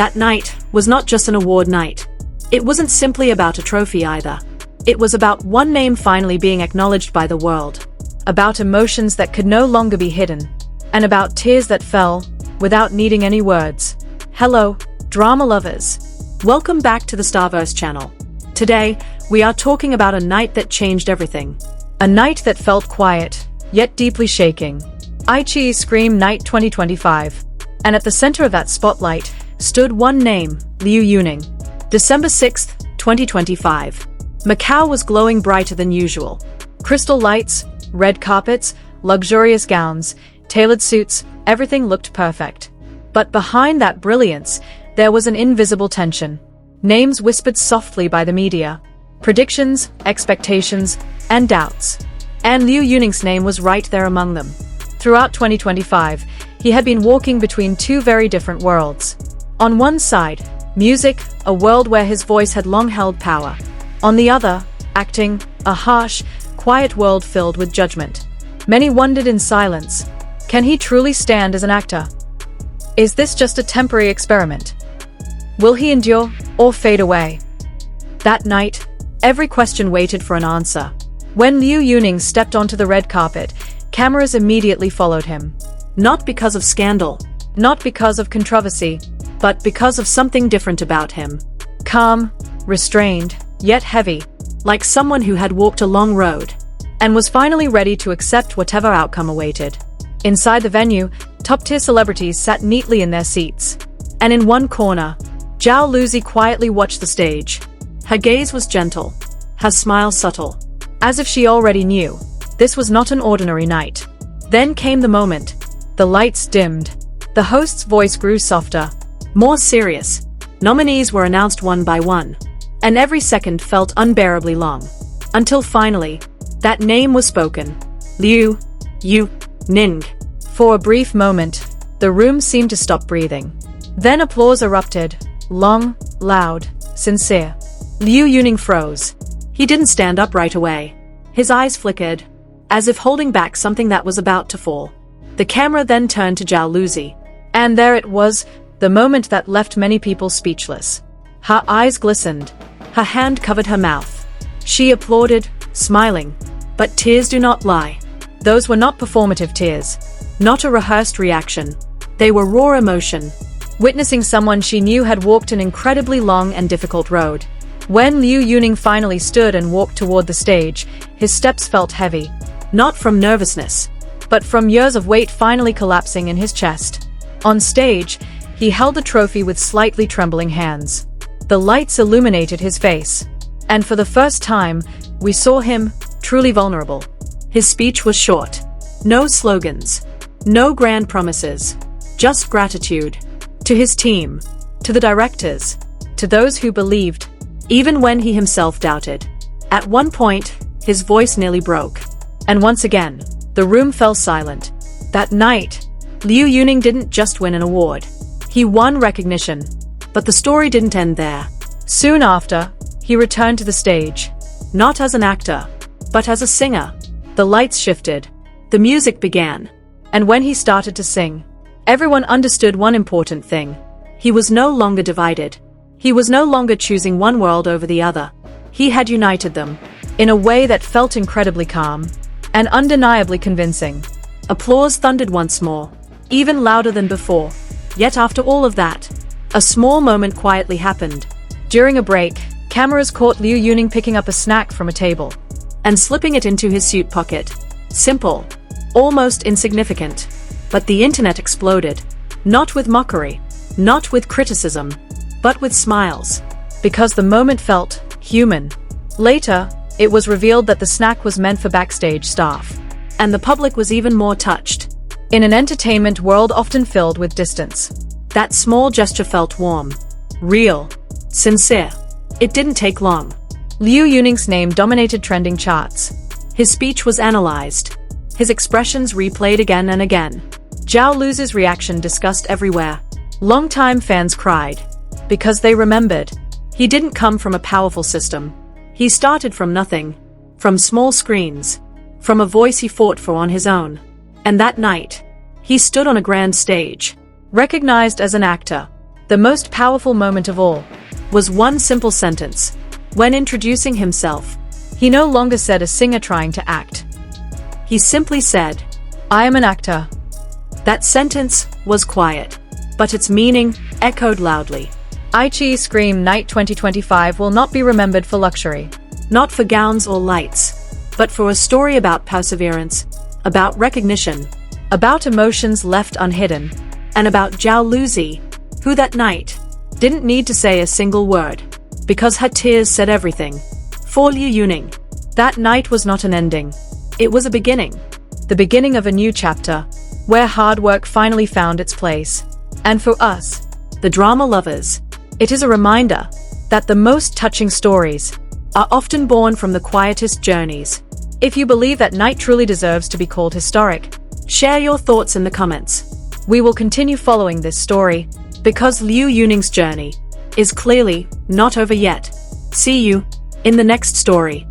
That night was not just an award night. It wasn't simply about a trophy either. It was about one name finally being acknowledged by the world. About emotions that could no longer be hidden. And about tears that fell, without needing any words. Hello, drama lovers. Welcome back to the Starverse channel. Today, we are talking about a night that changed everything. A night that felt quiet, yet deeply shaking. iQIYI Scream Night 2025. And at the center of that spotlight, stood one name, Liu Yuning. December 6th, 2025. Macau was glowing brighter than usual. Crystal lights, red carpets, luxurious gowns, tailored suits, everything looked perfect. But behind that brilliance, there was an invisible tension. Names whispered softly by the media. Predictions, expectations, and doubts. And Liu Yuning's name was right there among them. Throughout 2025, he had been walking between two very different worlds. On one side, music, a world where his voice had long held power. On the other, acting, a harsh, quiet world filled with judgment. Many wondered in silence, can he truly stand as an actor? Is this just a temporary experiment? Will he endure or fade away? That night, every question waited for an answer. When Liu Yuning stepped onto the red carpet, cameras immediately followed him. Not because of scandal, not because of controversy, but because of something different about him. Calm, restrained, yet heavy, like someone who had walked a long road, and was finally ready to accept whatever outcome awaited. Inside the venue, top-tier celebrities sat neatly in their seats. And in one corner, Zhao Lusi quietly watched the stage. Her gaze was gentle, her smile subtle, as if she already knew this was not an ordinary night. Then came the moment. The lights dimmed. The host's voice grew softer, more serious. Nominees were announced one by one, and every second felt unbearably long. Until finally, that name was spoken. Liu Yuning. For a brief moment, the room seemed to stop breathing. Then applause erupted. Long, loud, sincere. Liu Yuning froze. He didn't stand up right away. His eyes flickered, as if holding back something that was about to fall. The camera then turned to Zhao Lusi. And there it was, the moment that left many people speechless. Her eyes glistened. Her hand covered her mouth. She applauded, smiling. But tears do not lie. Those were not performative tears. Not a rehearsed reaction. They were raw emotion. Witnessing someone she knew had walked an incredibly long and difficult road. When Liu Yuning finally stood and walked toward the stage, his steps felt heavy. Not from nervousness, but from years of weight finally collapsing in his chest. On stage, he held the trophy with slightly trembling hands. The lights illuminated his face. And for the first time, we saw him, truly vulnerable. His speech was short. No slogans. No grand promises. Just gratitude. To his team. To the directors. To those who believed, even when he himself doubted. At one point, his voice nearly broke. And once again, the room fell silent. That night, Liu Yuning didn't just win an award. He won recognition. But the story didn't end there. Soon after, he returned to the stage. Not as an actor, but as a singer. The lights shifted. The music began. And when he started to sing, everyone understood one important thing. He was no longer divided. He was no longer choosing one world over the other. He had united them, in a way that felt incredibly calm, and undeniably convincing. Applause thundered once more, even louder than before. Yet after all of that, a small moment quietly happened. During a break, cameras caught Liu Yuning picking up a snack from a table, and slipping it into his suit pocket. Simple. Almost insignificant. But the internet exploded. Not with mockery. Not with criticism. But with smiles. Because the moment felt human. Later, it was revealed that the snack was meant for backstage staff. And the public was even more touched. In an entertainment world often filled with distance, that small gesture felt warm. Real. Sincere. It didn't take long. Liu Yuning's name dominated trending charts. His speech was analyzed. His expressions replayed again and again. Zhao Lusi's reaction discussed everywhere. Longtime fans cried. Because they remembered. He didn't come from a powerful system. He started from nothing. From small screens. From a voice he fought for on his own. And that night, he stood on a grand stage. Recognized as an actor. The most powerful moment of all was one simple sentence. When introducing himself, he no longer said a singer trying to act. He simply said, "I am an actor." That sentence was quiet, but its meaning echoed loudly. iQIYI Scream Night 2025 will not be remembered for luxury. Not for gowns or lights, but for a story about perseverance, about recognition, about emotions left unhidden, and about Zhao Lusi, who that night didn't need to say a single word, because her tears said everything. For Liu Yuning, that night was not an ending. It was a beginning. The beginning of a new chapter, where hard work finally found its place. And for us, the drama lovers, it is a reminder that the most touching stories are often born from the quietest journeys. If you believe that night truly deserves to be called historic, share your thoughts in the comments. We will continue following this story, because Liu Yuning's journey is clearly not over yet. See you in the next story.